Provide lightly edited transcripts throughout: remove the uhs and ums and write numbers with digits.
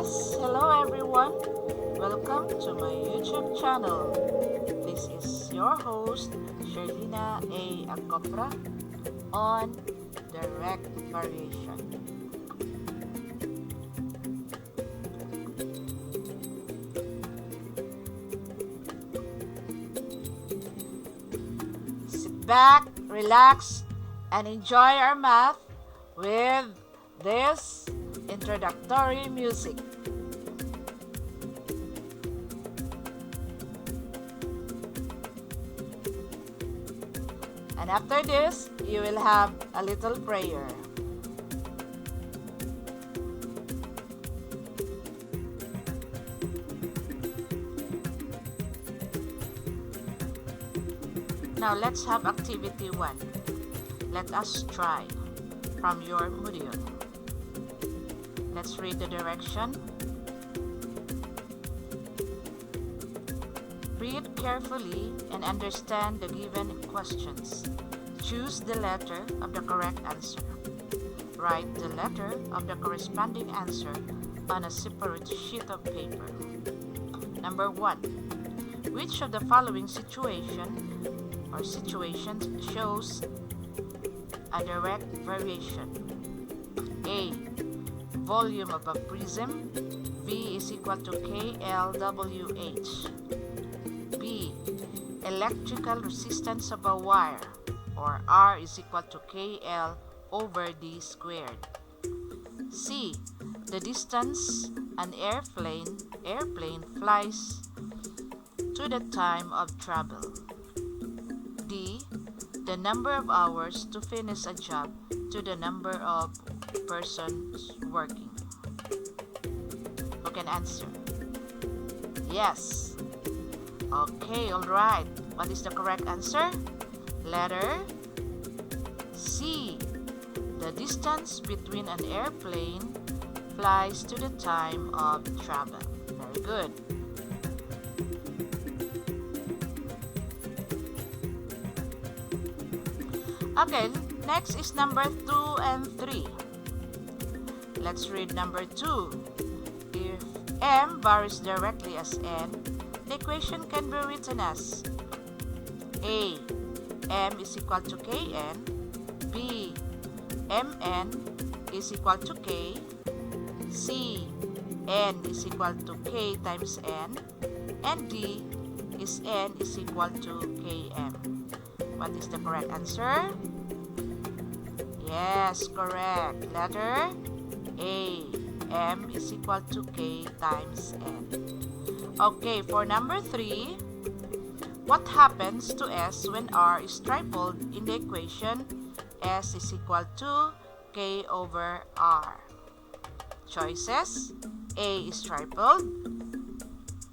Yes, hello everyone. Welcome to my YouTube channel. This is your host, SHERLINA AGCOPRA on direct variation. Sit back, relax, and enjoy our math with this introductory music. And after this, you will have a little prayer. Now let's have activity 1. Let us try from your module. Let's read the direction. Read carefully and understand the given questions. Choose the letter of the correct answer. Write the letter of the corresponding answer on a separate sheet of paper. Number 1. Which of the following situations shows a direct variation? A. Volume of a prism, V is equal to KLWH. B. Electrical resistance of a wire, or R is equal to KL over D squared. C. The distance an airplane flies to the time of travel. D. The number of hours to finish a job to the number of persons working. Who can answer? Yes. Okay, alright. What is the correct answer? Letter C. The distance between an airplane flies to the time of travel. Very good. Okay, next is number 2 and 3. Let's read number 2. If M varies directly as N, the equation can be written as A. M is equal to Kn. B. Mn is equal to K. C. N is equal to K times N. And D is N is equal to Km. What is the correct answer? Yes, correct. Letter A. M is equal to K times N. Okay, for number 3, what happens to S when R is tripled in the equation S is equal to K over R? Choices: A is tripled,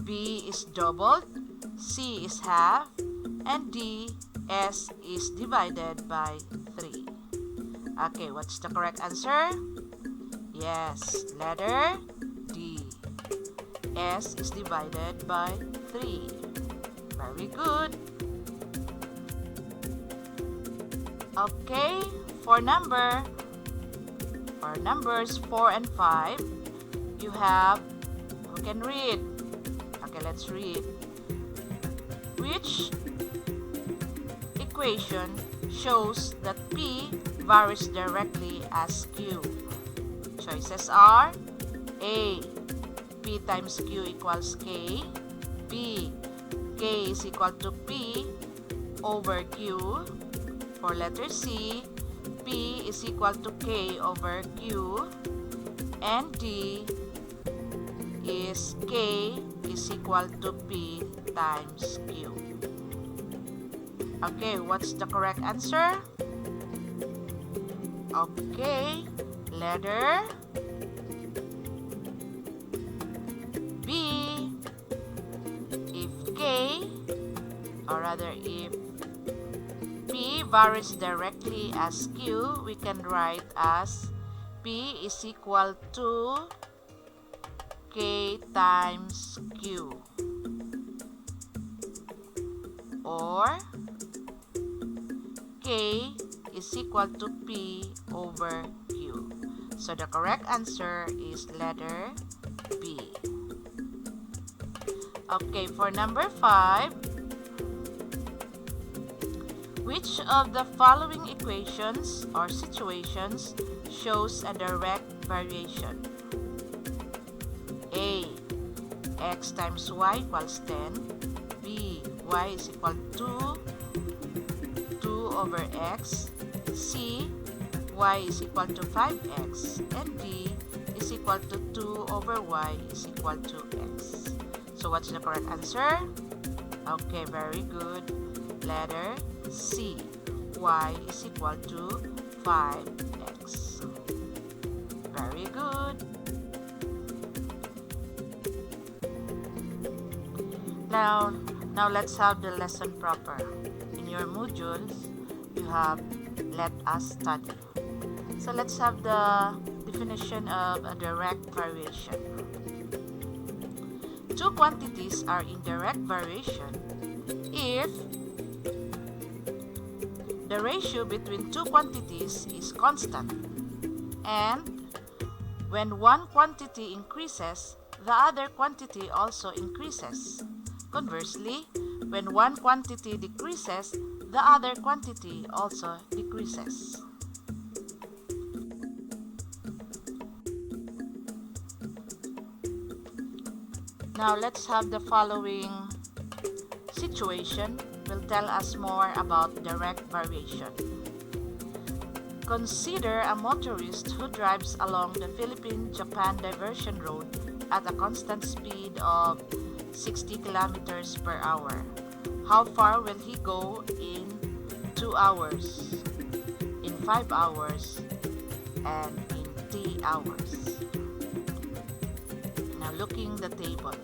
B is doubled, C is half, and D, S is divided by 3. Okay, what's the correct answer? Yes, letter D. S is divided by 3. Very good. Okay, for numbers 4 and 5, you have, who can read? Okay, let's read. Which equation shows that P varies directly as Q? Choices are A. P times Q equals K. B. K is equal to P over Q. For letter C, P is equal to K over Q. And D is K is equal to P times Q. Okay, what's the correct answer? Okay, letter B. If P varies directly as Q, we can write as P is equal to K times Q, or K is equal to P over Q. So the correct answer is letter B. Okay, for number 5, which of the following equations or situations shows a direct variation? A. X times y equals 10. B. Y is equal to 2 over x. C. Y is equal to 5x. And D is equal to 2 over y is equal to x. So what's the correct answer? Okay, very good. Letter C. Y is equal to 5x. Very good. Now let's have the lesson proper. In your modules, you have let us study. So let's have the definition of a direct variation. Two quantities are in direct variation if the ratio between two quantities is constant, and when one quantity increases, the other quantity also increases. Conversely, when one quantity decreases, the other quantity also decreases. Now let's have the following situation will tell us more about direct variation. Consider a motorist who drives along the Philippine-Japan diversion road at a constant speed of 60 kilometers per hour. How far will he go in 2 hours, in 5 hours, and in 3 hours? Now looking the table,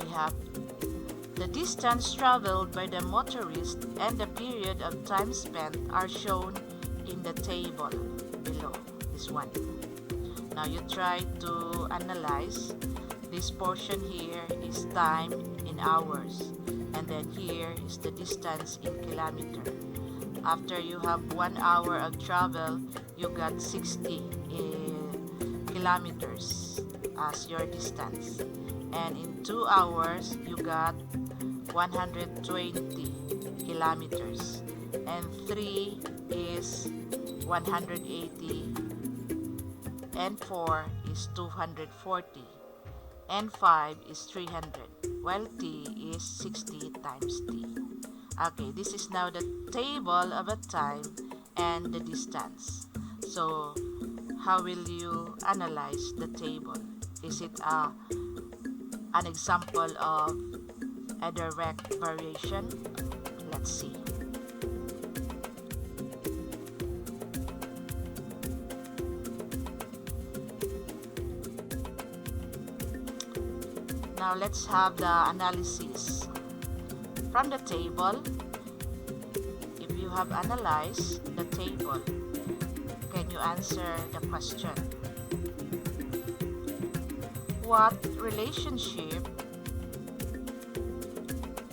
we have the distance traveled by the motorist and the period of time spent are shown in the table below, this one. Now you try to analyze. This portion here is time in hours, and then here is the distance in kilometer. After you have 1 hour of travel, you got 60 kilometers as your distance, and in 2 hours you got 120 kilometers, and 3 is 180, and 4 is 240, and 5 is 300, while t is 60 times t. Okay, this is now the table of a time and the distance. So how will you analyze the table? Is it an example of a direct variation? Let's see. Now let's have the analysis. From the table, if you have analyzed the table, can you answer the question? What relationship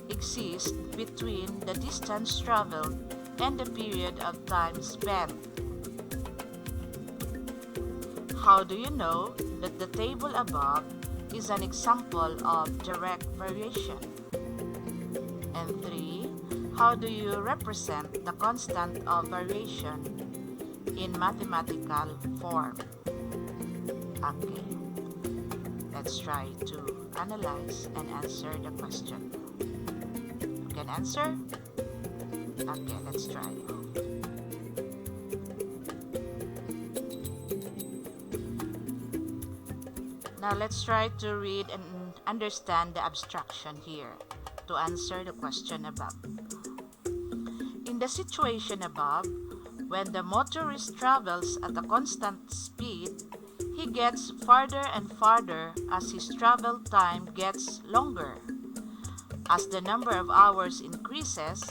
exists between the distance traveled and the period of time spent? How do you know that the table above is an example of direct variation? And 3, how do you represent the constant of variation in mathematical form? Okay, let's try to analyze and answer the question. You can answer? Okay, let's try. Now let's try to read and understand the abstraction here to answer the question above. In the situation above, when the motorist travels at a constant speed, he gets farther and farther as his travel time gets longer. As the number of hours increases,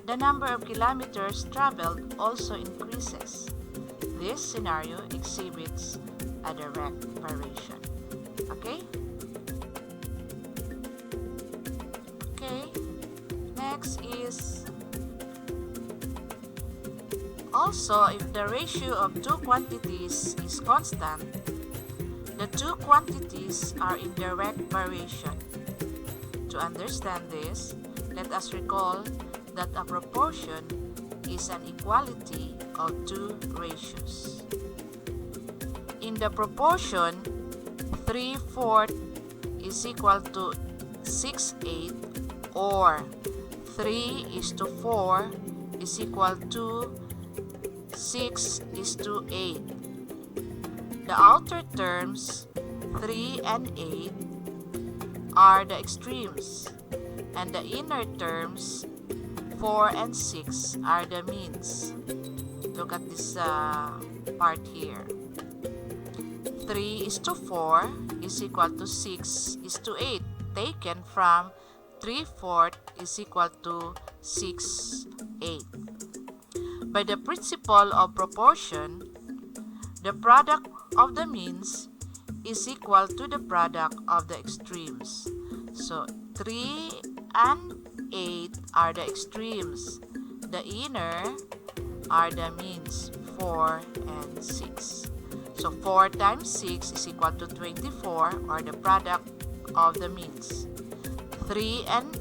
the number of kilometers traveled also increases. This scenario exhibits a direct variation. Okay? Okay. Next is also if the ratio of two quantities is constant, The two quantities are in direct variation. To understand this, let us recall that a proportion is an equality of two ratios. In the proportion 3/4 is equal to 6/8, or 3:4 is equal to 6:8. The outer terms 3 and 8 are the extremes, and the inner terms 4 and 6 are the means. Look at this part here. 3:4 is equal to 6:8, taken from 3/4 is equal to 6/8. By the principle of proportion, the product of the means is equal to the product of the extremes. So 3 and 8 are the extremes. The inner are the means, 4 and 6. So 4 times 6 is equal to 24, or the product of the means. 3 and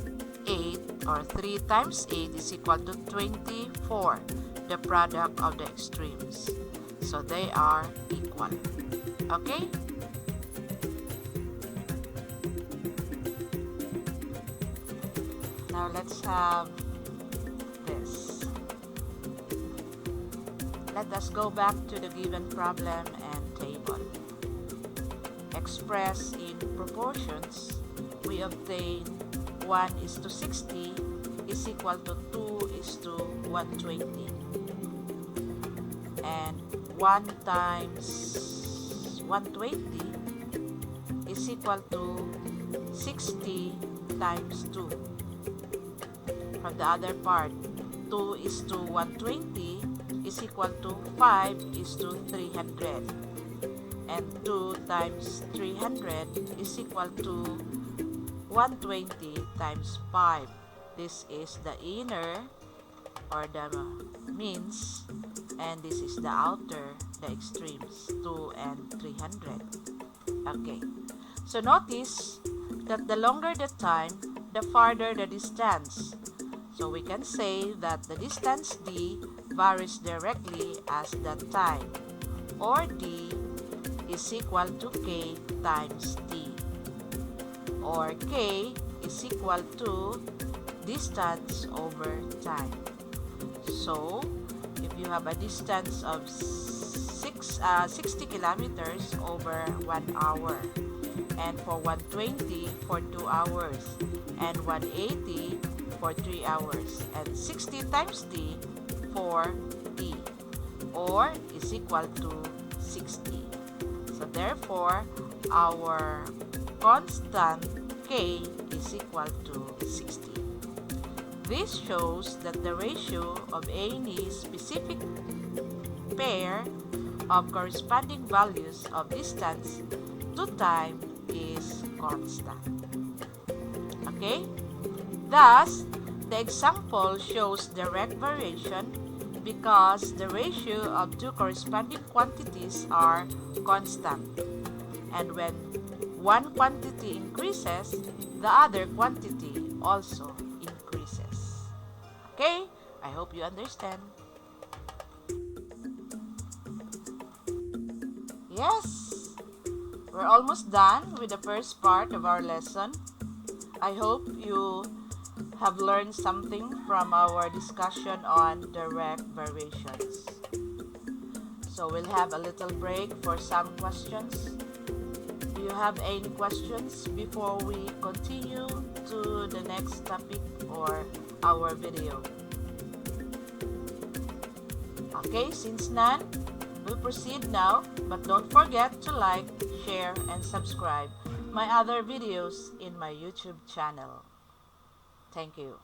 8, or 3 times 8 is equal to 24, the product of the extremes. So they are equal. Okay? Now let's have this. Let us go back to the given problem and table. Expressed in proportions, we obtain 1:60 is equal to 2:120. And 1 times 120 is equal to 60 times 2. From the other part, 2:120 is equal to 5:300. And 2 times 300 is equal to 120 times 5. This is the inner, or the means, and this is the outer, the extremes, 2 and 300. Okay, so notice that the longer the time, the farther the distance. So we can say that the distance d varies directly as the time, or d is equal to k times t, or k is equal to distance over time. So if you have a distance of 60 kilometers over 1 hour, and for 120 for 2 hours, and 180 for 3 hours, and 60 times t for t, or is equal to 60. So therefore, our constant k is equal to 60. This shows that the ratio of any specific pair of corresponding values of distance to time is constant. Okay? Thus, the example shows direct variation because the ratio of two corresponding quantities are constant. And when one quantity increases, the other quantity also increases. Okay? I hope you understand. Yes, we're almost done with the first part of our lesson. I hope you have learned something from our discussion on direct variations. So we'll have a little break for some questions. Do you have any questions before we continue to the next topic or our video? Okay, since none, we'll proceed now, but don't forget to like, share, and subscribe my other videos in my YouTube channel. Thank you.